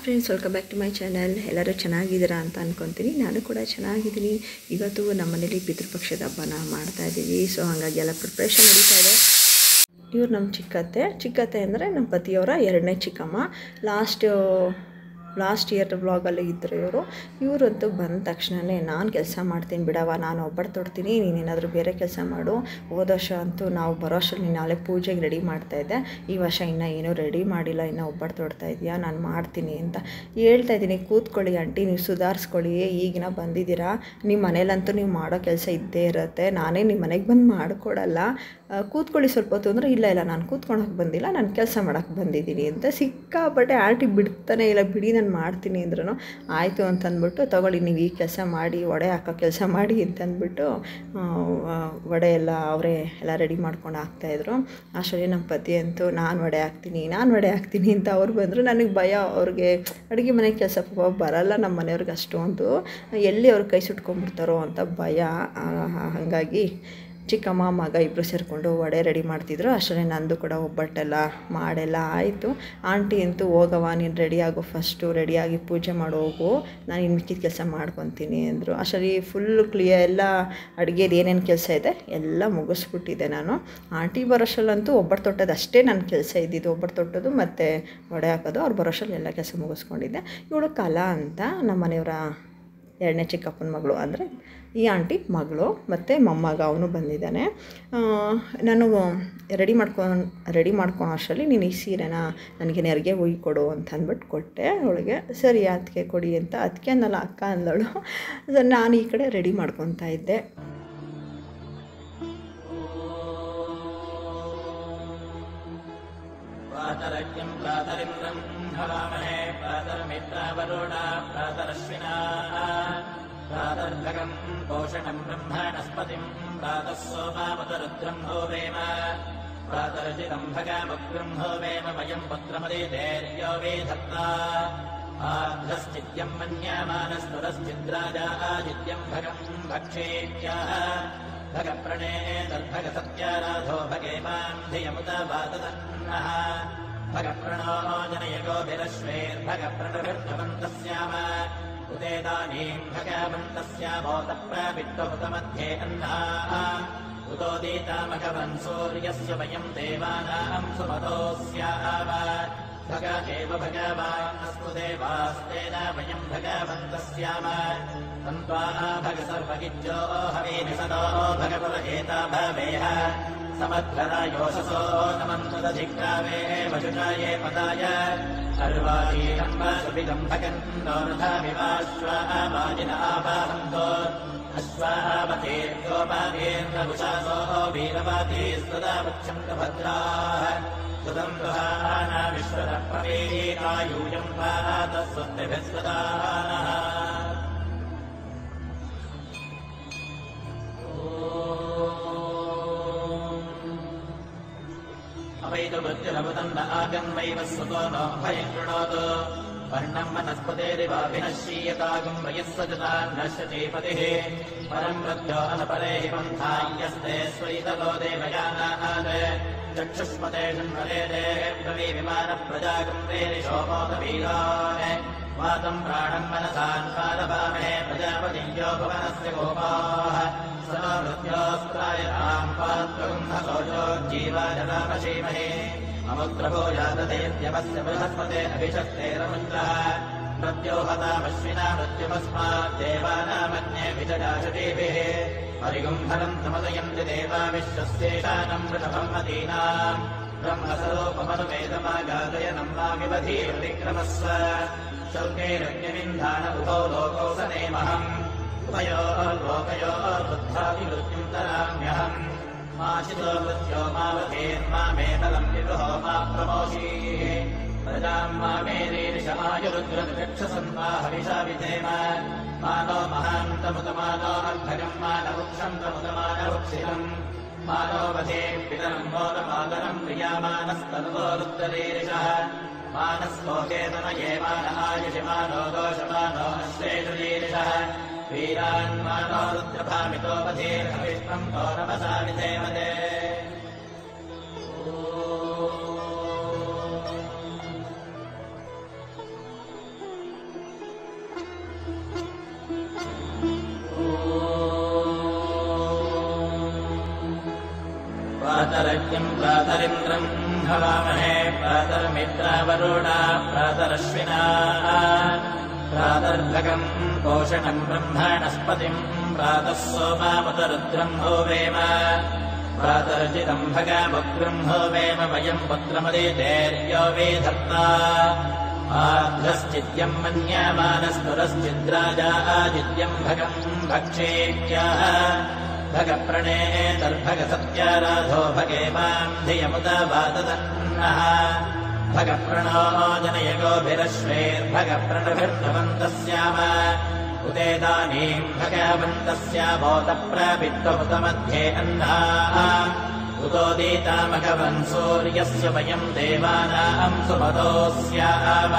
Friends, welcome back to my channel. ಎಲ್ಲರೂ ಚೆನ್ನಾಗಿದ್ದೀರಾ ಅಂತ ಅಂದ್ಕೊತೀನಿ. ನಾನು ಕೂಡ ಚೆನ್ನಾಗಿದ್ದೀನಿ. ಇವತ್ತು ನಮ್ಮ ಮನೇಲಿ ಪಿತೃಪಕ್ಷದ ಹಬ್ಬನ ಮಾಡ್ತಾಯಿದ್ದೀವಿ. ಸೊ ಹಾಗಾಗಿ ಎಲ್ಲ ಪ್ರಿಪ್ರೇಷನ್ ನಡೀತಾ ಇದೆ. ಇವ್ರು ನಮ್ಮ ಚಿಕ್ಕತ್ತೆ ಅಂದರೆ ನಮ್ಮ ಪತಿಯವರ ಎರಡನೇ ಚಿಕ್ಕಮ್ಮ. ಲಾಸ್ಟ್ ಇಯರ್ ವ್ಲಾಗಲ್ಲಿ ಇದ್ದರು ಇವರಂತೂ ಬಂದ ತಕ್ಷಣವೇ ನಾನು ಕೆಲಸ ಮಾಡ್ತೀನಿ ಬಿಡವ, ನಾನು ಒಬ್ಬಟ್ಟು ತೊಡ್ತೀನಿ, ನೀನೇನಾದರೂ ಬೇರೆ ಕೆಲಸ ಮಾಡು. ಹೋದ ವರ್ಷ ಅಂತೂ ನಾವು ಬರೋ ವರ್ಷದಲ್ಲಿ ನಾಳೆ ಪೂಜೆಗೆ ರೆಡಿ ಮಾಡ್ತಾಯಿದ್ದೆ, ಈ ವರ್ಷ ಇನ್ನೂ ಏನೂ ರೆಡಿ ಮಾಡಿಲ್ಲ, ಇನ್ನೂ ಒಬ್ಬಟ್ಟು ತೊಡ್ತಾ ಇದೆಯಾ, ನಾನು ಮಾಡ್ತೀನಿ ಅಂತ ಹೇಳ್ತಾಯಿದ್ದೀನಿ. ಕೂತ್ಕೊಳ್ಳಿ ಆಂಟಿ, ನೀವು ಸುಧಾರಿಸ್ಕೊಳ್ಳಿ, ಈಗಿನ ಬಂದಿದ್ದೀರಾ, ನಿಮ್ಮ ಮನೇಲಂತೂ ನೀವು ಮಾಡೋ ಕೆಲಸ ಇದ್ದೇ ಇರುತ್ತೆ, ನಾನೇ ನಿಮ್ಮ ಮನೆಗೆ ಬಂದು ಮಾಡಿಕೊಡಲ್ಲ, ಕೂತ್ಕೊಳ್ಳಿ ಸ್ವಲ್ಪ ಹೊತ್ತು ಅಂದರೆ ಇಲ್ಲ ನಾನು ಕೂತ್ಕೊಳಕ್ಕೆ ಬಂದಿಲ್ಲ, ನಾನು ಕೆಲಸ ಮಾಡೋಕ್ಕೆ ಬಂದಿದ್ದೀನಿ ಅಂತ ಸಿಕ್ಕಾಪಟ್ಟೆ ಆಂಟಿ ಬಿಡ್ತಾನೆ ಇಲ್ಲ. ಬಿಡಿ ನಾನು ಮಾಡ್ತೀನಿ ಅಂದ್ರೂ ಆಯಿತು ಅಂತಂದ್ಬಿಟ್ಟು ತಗೊಳ್ಳಿ ನೀವು ಈ ಕೆಲಸ ಮಾಡಿ, ವಡೆ ಹಾಕೋ ಕೆಲಸ ಮಾಡಿ ಅಂತಂದ್ಬಿಟ್ಟು ವಡೆ ಎಲ್ಲ ಅವರೇ ಎಲ್ಲ ರೆಡಿ ಮಾಡ್ಕೊಂಡು ಹಾಕ್ತಾಯಿದ್ರು. ಅಷ್ಟರಲ್ಲಿ ನಮ್ಮ ಪತಿ ಅಂತೂ ನಾನು ವಡೆ ಹಾಕ್ತೀನಿ ಅಂತ ಅವ್ರು ಬಂದರು. ನನಗೆ ಭಯ, ಅವ್ರಿಗೆ ಅಡುಗೆ ಮನೆ ಕೆಲಸ ಬರಲ್ಲ ನಮ್ಮ ಮನೆಯವ್ರಿಗೆ ಅಷ್ಟೊಂದು, ಎಲ್ಲಿ ಅವ್ರು ಕೈ ಸುಟ್ಕೊಂಡ್ಬಿಡ್ತಾರೋ ಅಂತ ಭಯ. ಹಾಗಾಗಿ ಚಿಕ್ಕಮ್ಮ ಮಗ ಇಬ್ಬರು ಸೇರಿಕೊಂಡು ವಡೆ ರೆಡಿ ಮಾಡ್ತಿದ್ರು. ಅಷ್ಟರಲ್ಲಿ ನಂದು ಕೂಡ ಒಬ್ಬಟ್ಟೆಲ್ಲ ಮಾಡೆಲ್ಲ ಆಯಿತು. ಆಂಟಿ ಅಂತೂ ಹೋಗವ, ನೀನು ರೆಡಿಯಾಗು, ಫಸ್ಟು ರೆಡಿಯಾಗಿ ಪೂಜೆ ಮಾಡಿ ಹೋಗು, ನಾನು ಇನ್ನು ಮಿಕ್ಕಿದ ಕೆಲಸ ಮಾಡ್ಕೊತೀನಿ ಅಂದರು. ಅಷ್ಟರಲ್ಲಿ ಫುಲ್ ಕ್ಲಿಯರ್ ಎಲ್ಲ ಅಡುಗೆದು ಏನೇನು ಕೆಲಸ ಇದೆ ಎಲ್ಲ ಮುಗಿಸ್ಬಿಟ್ಟಿದ್ದೆ ನಾನು. ಆಂಟಿ ಬರೋಷ್ಟಲ್ಲಂತೂ ಒಬ್ಬಟ್ಟು ತೊಟ್ಟೋದು ಅಷ್ಟೇ ನನ್ನ ಕೆಲಸ ಇದ್ದಿದ್ದು, ಒಬ್ಬಟ್ಟು ತೊಟ್ಟೋದು ಮತ್ತು ವಡೆ ಹಾಕೋದು. ಅವ್ರು ಬರೋಷ್ಟರಲ್ಲಿ ಎಲ್ಲ ಕೆಲಸ ಮುಗಿಸ್ಕೊಂಡಿದ್ದೆ. ಇವಳು ಕಲಾ ಅಂತ ನಮ್ಮ ಮನೆಯವರ ಎರಡನೇ ಚಿಕ್ಕಪ್ಪನ ಮಗಳು, ಅಂದರೆ ಈ ಆಂಟಿ ಮಗಳು, ಮತ್ತು ಮೊಮ್ಮಗ ಅವನು ಬಂದಿದ್ದಾನೆ. ನಾನು ರೆಡಿ ಮಾಡ್ಕೊಳೋ ಅಷ್ಟರಲ್ಲಿ ನೀನು ಈ ಸೀರೆನ ನನಗೆ ನೆರಿಗೆ ಹುಯ್ ಕೊಡು ಅಂತ ಅಂದ್ಬಿಟ್ಟು ಕೊಟ್ಟೆ ಅವಳಿಗೆ. ಸರಿ ಅದಕ್ಕೆ ಕೊಡಿ ಅಂತ, ಅದಕ್ಕೆ ಅನ್ನಲ್ಲ ಅಕ್ಕ ಅಂದಳು. ನಾನು ಈ ಕಡೆ ರೆಡಿ ಮಾಡ್ಕೊತಾ ಇದ್ದೆ. प्रातर्भगं पोषणं ब्रह्मणस्पतिं प्रातः सोमावतरुद्रं होवेम प्रातर्जितं भगमग्रं होवेम वयं पुत्रमदितेर्यो वेधत्ता आध्रश्चित्यं मन्यमानस्तुरश्चिद्राजा आदित्यं भगं भक्षेत्याः भगप्रणे तद्भगसत्याराधो भगेमां धियमुत वातदन्नः भगप्रणो जनयगोभिरश्वेर्भगप्रणवृद्धवन्तस्याम उदेदानीं भगवन्तस्यामोदप्रावित्वहुतमध्ये अन्नाः उदोदीतामघवन् सूर्यस्य वयं देवानां सुमतोऽस्याव भग एव भगवानस्तु देवास्तेन वयं भगवन्तस्याम तन्त्वा भग सर्वगिज्जो हवेनिसदो भगवरहेता भवेह समध्वरायोषसो नमन्तदधिक्रावे वजुषाये पदाय सर्वादीनं सुविदं भगन्तो रथाविवाश्वावाजिन आवाहन्तो अश्वावतेर्योपादेन्द्रभुषासो वीरवातीस्तदा वक्षन्तु भद्राः सुतं दुहाना विश्वतः प्रवेदायूयं पातः स्वस्तिभिस्वदानः अवैतु मृत्युरवदन्न आगन्वैव सुतो नो भयं कृणोतु वर्णं वनस्पतेरिवाभिनश्यीयतागं वयः सजतान् नश्यति पतिः परं मृत्यो अनपरे हि पन्थायस्ते स्वैतलो देवयानात् चक्षुष्मते षण्वरे देः प्रवी विमानप्रजागं वेरिशोमोदवीरान् वातं प्राणं मनसान् पादपामहे प्रजापतिञ्जो भुवनस्य गोपाः सदा मृत्योस्त्रायतां पात्रगुंहसोजो जीवाजनामशीमहे अमुद्रभो यातदेत्यवस्य बृहस्पते अभिषक्तेरमुन्द्रः मृत्योहतामश्विना मृत्युमस्मात् देवानामन्ये विजडाशतीभिः परिगुम्भरं समदयन्ति देवा विश्वस्येषानं वृषभमदीनाम् ब्रह्मस्वरूपमनुवेदमागादयनं माविवधीर्विक्रमस्व शल्केरज्ञविन्धान उभौ लोकौ सनेमहम् उभयोः लोकयोर्बुद्धाभिवृत्तिं तराम्यहम् माशितो मृत्यो मावधेर्मामे बलं विवृहो मा प्रमोषीः प्रजां मामेरीर्षमायुरुद्रचक्षसन्वा हविषा विधेम मानो महान्तमुतमानो अर्धगं मानवृक्षन्तमुतमानवृक्षितम् मानो वधे पितरं मोदमादरं प्रियामानस्तनुवोरुत्तरीरिषः मानस्मोकेतनये मान आयुषमानो दोषमानो अश्वेषुरीरिषः वीरान्मानो रुद्रभामितोपधीर्हविष्णं तो नमसा विधेमते प्रातरज्ञम् प्रातरिन्द्रम् हवामहे प्रातर्मित्रावरुणा प्रातरश्विना प्रातर्भगम् पोषणम् ब्रह्मणस्पतिम् प्रातः सोमामुतरुद्रम् होवेम प्रातर्जितम् भगमुग्रम् होवेम वयम् पुत्रमदितेर्यो विधत्ता आध्रश्चिद्यम् मन्यमानस्तुरश्चिद्राजा आदित्यम् भगम् भक्षेत्याः भगप्रणेतर्भगसत्याराधो भगेमाम् धियमुत वातदन्नः भगप्रणो जनय गोभिरश्वेर्भगप्रणभिर्भवन्तस्याम उदेदानीम् भगवन्तस्यामोतप्रवित्वमुतमध्ये अन्नाः उदोदीतामघवन् सूर्यस्य वयम् देवानाम् सुमतोऽस्याम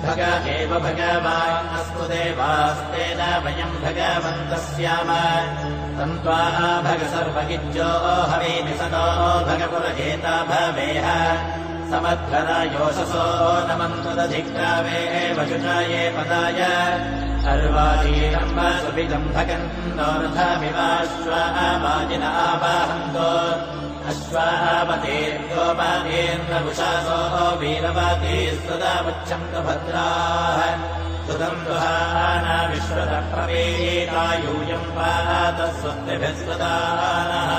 भग एव भगवान् अस्तु देवास्तेन वयम् भगवन्तस्याम तन्त्वा भग सर्वगिज्जो हवीनिसनो भगपुरहेता भवेह समध्वरा योषसो नमन्तदधिक्रावे वशुचाये पदाय अर्वाजीरम्ब सुविदम् भगन् नोरथमिवाश्वावाजिन आवाहन्तो अश्वावतीर्गोपातीर्नभुषासो वीरवातीस्तदामुच्छन्तु भद्राः सुतम् दुहाना विश्वतः प्रवेतायूयम् पात स्वस्तिभिः स्वदानः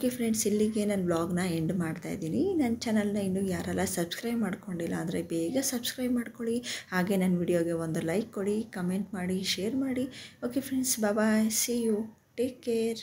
ಓಕೆ ಫ್ರೆಂಡ್ಸ್, ಇಲ್ಲಿಗೆ ನನ್ನ ಬ್ಲಾಗ್ನ ಎಂಡ್ ಮಾಡ್ತಾಯಿದ್ದೀನಿ. ನನ್ನ ಚಾನಲ್ನ ಇನ್ನೂ ಯಾರೆಲ್ಲ ಸಬ್ಸ್ಕ್ರೈಬ್ ಮಾಡ್ಕೊಂಡಿಲ್ಲ ಅಂದರೆ ಬೇಗ ಸಬ್ಸ್ಕ್ರೈಬ್ ಮಾಡ್ಕೊಳ್ಳಿ. ಹಾಗೆ ನನ್ನ ವಿಡಿಯೋಗೆ ಒಂದು ಲೈಕ್ ಕೊಡಿ, ಕಮೆಂಟ್ ಮಾಡಿ, ಶೇರ್ ಮಾಡಿ. Okay friends, bye, see you, take care.